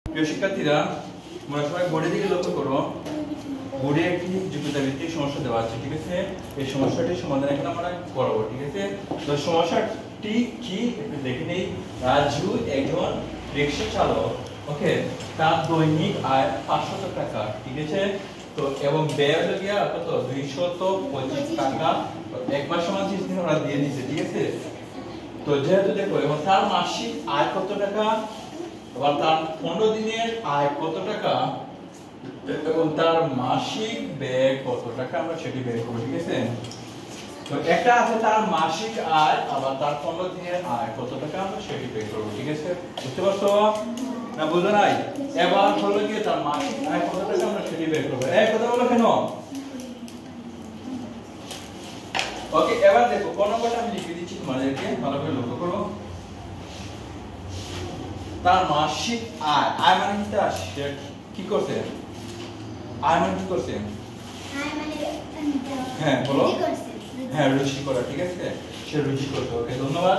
প্রিয় শিক্ষার্থীরা, তোমরা সবাই বোর্ডের দিকে লক্ষ্য করো। বোর্ডে একটি যোগ্যতা ভিত্তিক সমস্যা দেওয়া আছে, ঠিক আছে? এই সমস্যাটির সমাধান এখন আমরা করব, ঠিক আছে? তো সমস্যাটি কি একটু দেখে নেই। রাজু একজন রিকশা চালক, ওকে, তার দৈনিক আয় 500 টাকা, ঠিক আছে? তো এবং ব্যয় হলো গিয়া কত, 225 টাকা। এক মাস সমান 30 দিন ওরা দিয়ে দিয়েছে, ঠিক আছে? তো যেহেতু দেখো এবং তার মাসিক আয় কত টাকা, আবার তার 15 দিনের আয় কত টাকা, এবং তার মাসিক ব্যয় কত টাকা, আমরা সেটি বের করব, ঠিক আছে? তো একটা আছে তার মাসিক আয়, আবার তার 15 দিনের আয় কত টাকা, আমরা সেটি বের করব, ঠিক আছে? বুঝতে পারছো না? বুঝো নাই? এবার হলো কি তার মাসিক আয় কত টাকা, আমরা সেটি বের করব। এই কথা বলো কেন? ওকে, এবার দেখো কোন নম্বরটা আমি লিখে দিচ্ছি তোমাদেরকে, ভালো করে লক্ষ্য করো। তার মাসিক আয়, আয় মানে কি, তার কি করছে, আয় মানে কি করছে, আয় মানে হ্যাঁ বলো, রুচি করছে। হ্যাঁ রুচি করা, ঠিক আছে? সে রুচি করছে, ওকে, ধন্যবাদ।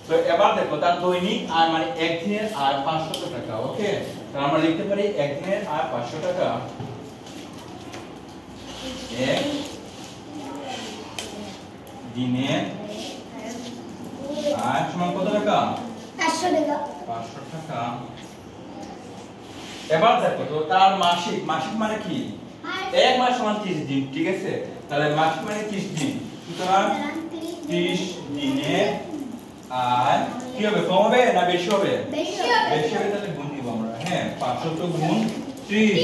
তো এবার দেখো তার দৈনিক আয় মানে একদিনের আয় 500 টাকা, ওকে? তাহলে আমরা লিখতে পারি একদিনের আয় 500 টাকা। এক দিনের আয় সমান কত টাকা, 500 টাকা। 500 টাকা। এবার দেখো তো তার মাসিক, মাসিক মানে কি, এক মাস সমান 30 দিন, ঠিক আছে? তাহলে মাসিক মানে 30 দিন, সুতরাং 30 দিনের আয় কি হবে, কম হবে না বেশি হবে? বেশি হবে। বেশি হবে, তাহলে গুণ দিব আমরা। হ্যাঁ, 500 তো গুণ 30,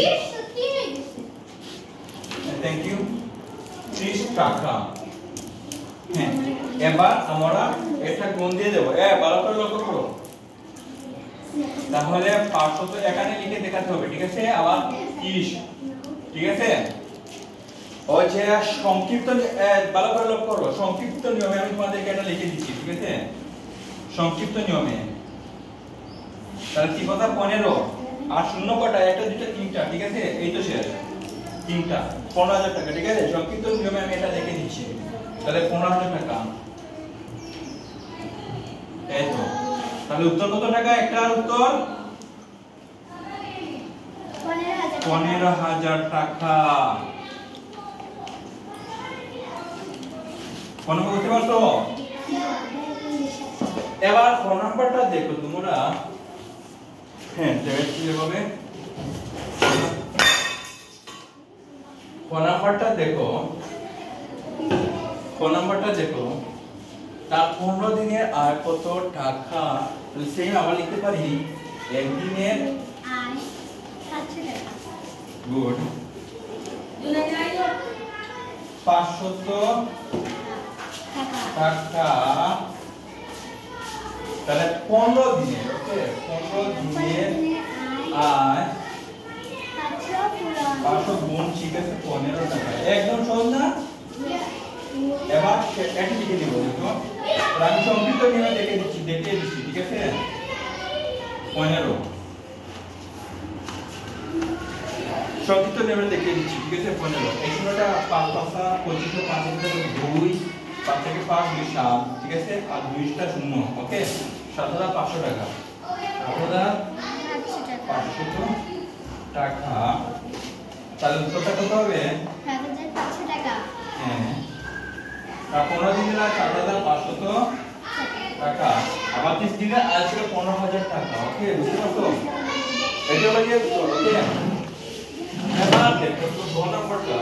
থ্যাংক ইউ, 30 টাকা। হ্যাঁ, এবার আমরা এটা গুণ দিয়ে দেব। ভালো করে লক্ষ্য করো। তাহলে 500 তো এখানে লিখে দেখাতে হবে, ঠিক আছে? আবার 30, ঠিক আছে? ওই যে সংক্ষিপ্ত, ভালো করে লক্ষ্য করো, সংক্ষিপ্ত নিয়মে আমি তোমাদেরকে এটা লিখে দিচ্ছি, ঠিক আছে? সংক্ষিপ্ত নিয়মে তাহলে কি কথা, 15 আর শূন্য কটা, একটা দুটো তিনটা, ঠিক আছে? এই তো শেষ, তিনটা, 15,000 টাকা, ঠিক আছে? সংক্ষিপ্ত নিয়মে আমি এটা লিখে দিচ্ছি। তাহলে 15,000 টাকা, এই তো। তাহলে উত্তর কত টাকা, একটার উত্তর 15,000 টাকা। কোন করতে পারছো? এবার ফোন নাম্বারটা দেখো তোমরা। হ্যাঁ, দেখি এভাবে ফোন নাম্বারটা দেখো, ফোন নাম্বারটা দেখো। তার 15 দিনের আয় কত টাকা, সেই আমরা লিখতে পারি একদিনের আয় 500 টাকা। গুড 500 টাকা। তাহলে 15 দিনের, ওকে, 15 দিনের আয় 500 গুণ, ঠিক আছে, 15 টাকা। একদম সহজ না? এবার এটা লিখে দিব, দেখো। আমি সংক্ষিপ্ত নিয়মে দেখিয়ে দিচ্ছি, ঠিক আছে? 15 সংক্ষিপ্ত নিয়মে দেখিয়ে দিচ্ছি, ঠিক আছে? 15 এই শূন্যটা 5 5 25 5 2 5 থেকে 5 2 7, ঠিক আছে? আর 2টা শূন্য, ওকে? 7,500 টাকা, 7,500 টাকা। তাহলে উত্তরটা কত হবে? 7,500 টাকা। হ্যাঁ, আর 15 দিনের আয় 7,500 টাকা। আবার 30 দিনের আয় ছিল 15,000 টাকা, ওকে? বুঝতে পারছো? এটা হলো গিয়ে উত্তর, ওকে? এবার দেখো তো 2 নম্বরটা।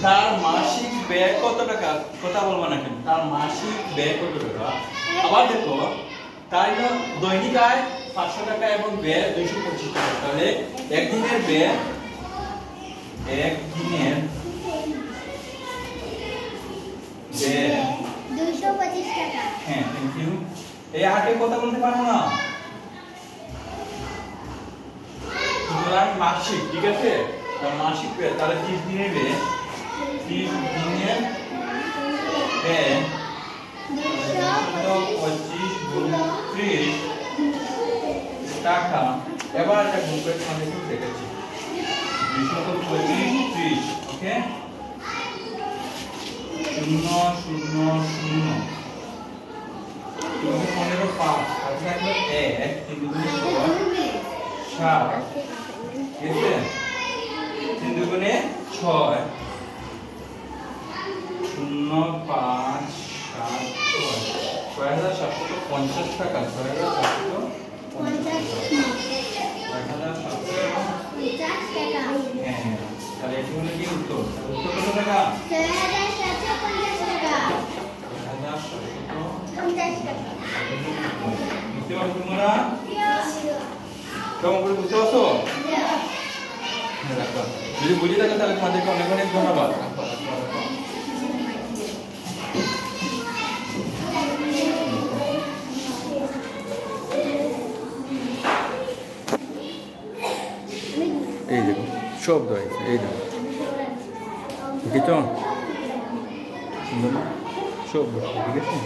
তার মাসিক ব্যয় কত টাকা, কথা বলবো না কেন, তার মাসিক ব্যয় কত টাকা। আবার দেখো তার দৈনিক আয় 500 টাকা এবং ব্যয় 225 টাকা। তাহলে একদিনের ব্যয়, একদিনের ব্যয় 225 টাকা। হ্যাঁ, থ্যাংক ইউ। এই হাটে কথা বলতে পারো না, সুতরাং মাসিক, ঠিক আছে? তার মাসিক ব্যয়, তাহলে 30 দিনের ব্যয়, 30 দিনের ব্যয় 225 গুণ 30 টাকা। এবার এটা গুণ করে তোমাদেরকে দেখাচ্ছি, 225 30, ওকে? 15 হাতে থাকলো 1 3 দুগুণে 7 ঠিক আছে 3 দুগুণে 6 0 5 7 6,750 টাকা 6,750 টাকা। হ্যাঁ তাহলে এটি হলো কি উত্তর উত্তর কত টাকা 6,750 টাকা। 6,750 টাকা। বুঝতে পারছো তোমরা কেমন করে বুঝতে পারছো রাখো যদি বুঝে থাকো তাহলে তোমাদেরকে অনেক অনেক ধন্যবাদ এই দেখো সব রয়েছে এই দেখো ঠিক আছে সব বসে ঠিক আছে